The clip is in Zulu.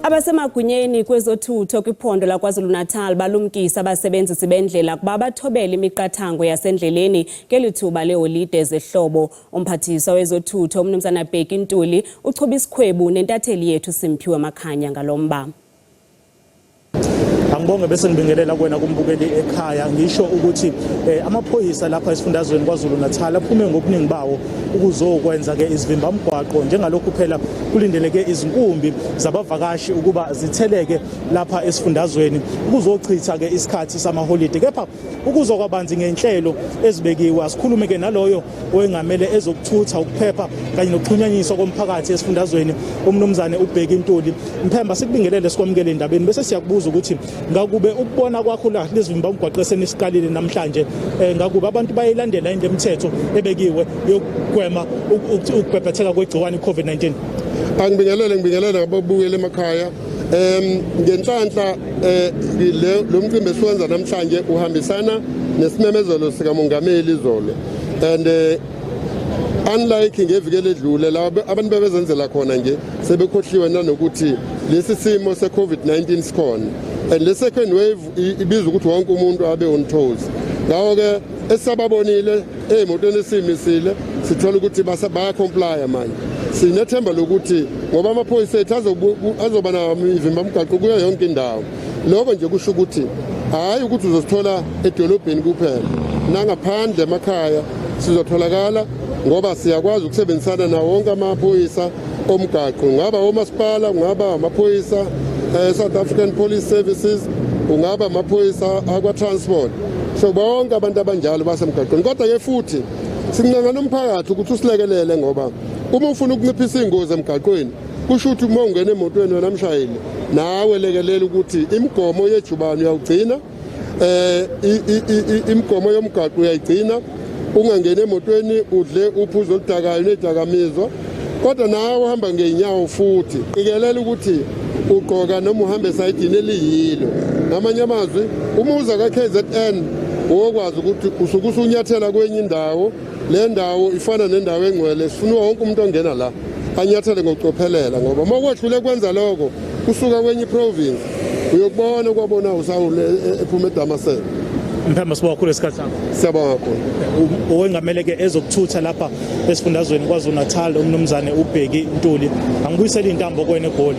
Abasemagunyeni kwezothutho kwiphondo laKwaZulu-Natal balumnkisa abasebenzisi bendlela kuba bathobele imiqathango yasendleleni ngelithuba leeholide zehlobo.Umphathiswa wezothutho uMnumzana Bheki Ntuli uchuba isikhwebu nentatheli yethu uSimphiwe Makhanye ngalomba. Angibonge bese ngibingelela kuwena kumbukeli ekhaya ngisho ukuthi amaphoyisa lapha esifundazweni kwaZulu-Natal aphume ngobuningi bawo ukuzokwenza ke izivimba mgwaqo njengalokhu phela kulindeleke izinkumbi zabavakashi ukuba zitheleke lapha esifundazweni ukuzochitha ke isikhathi samaholide kepha ukuzokwabanzi ngenhlelo ezibekiwe asikhulume ke naloyo oyengamele ezokuthutha ukuphepha kanye nokuxhunyanyiswa komphakathi esifundazweni uMnumzana uBheki Ntuli. Mphemba sikubingelele sikwamukele endabeni bese siyakubuza ukuthi ngakube ukubona kwakho la lezivimba mgwaqo senisiqalile namhlanje ngakube abantu bayilandela imithetho ebekiwe yokugwema ukubhebhetheka kwegciwane iCovid-19. Ngibingelele ngababukeli emakhaya ngenhlanhla lo mcimbi esiwenza namhlanje uhambisana nesimemezelo sikamongameli izolo and unlike ngevikele edlule laba abantu bebezenzela khona nje sebekhohliwe nanokuthi lesi simo seCovid-19 sikhona and le second wave ibiza ukuthi wonke umuntu abe on toes. Ngawo ke esababonile emotweni esimisile sithola ukuthi baya comply manje. Sinethemba lokuthi ngoba amaphoyisa ethu azoba namivimba mgaqo kuyo yonke indawo. Lokho nje kusho ukuthi hayi ukuthi uzosithola edolobheni kuphela. Nangaphandle emakhaya sizotholakala ngoba siyakwazi ukusebenzisana nawo wonke amaphoyisa omgaqo. Ngaba omasipala, ngaba amaphoyisa South African Police Services, ungaba amaphoyisa akwa transport. So bonke abantu abanjalo basemgaqweni. Kodwa ke futhi sinqanga umphakathi ukuthi usilekelele ngoba uma ufuna ukunciphisa ingozi emgaqweni kusho ukuthi uma ungena emotweni wena mshayeli nawe lekelela ukuthi imigomo yejubane uyawugcina imigomo yomgaqo uyayigcina ungangena emotweni udle uphuzo oludakayo nedakamizwa kodwa nawe uhamba ngeenyawo futhi ikelela ukuthi ugqoka noma uhambe esayidini eliyilo. Ngamanye amazwi umuza kaKZN wokwazi ukuthi usuke usunyathela kwenye indawo le ndawo ifana nendawo engcwele sifuna wonke umuntu ongena la anyathele ngocophelela ngoba mawukwedlule kwenza lokho usuka kwenye province uyokubona kwabona usawule ephuma eDamascene. Mphemba sibakhulu esikhathi sakho. Siyabonga kakhulu. Owengamele ke ezokuthutha lapha esifundazweni kwaZulu-Natal uMnumzana uBheki Ntuli angibuyisela intambo kwena eGoli.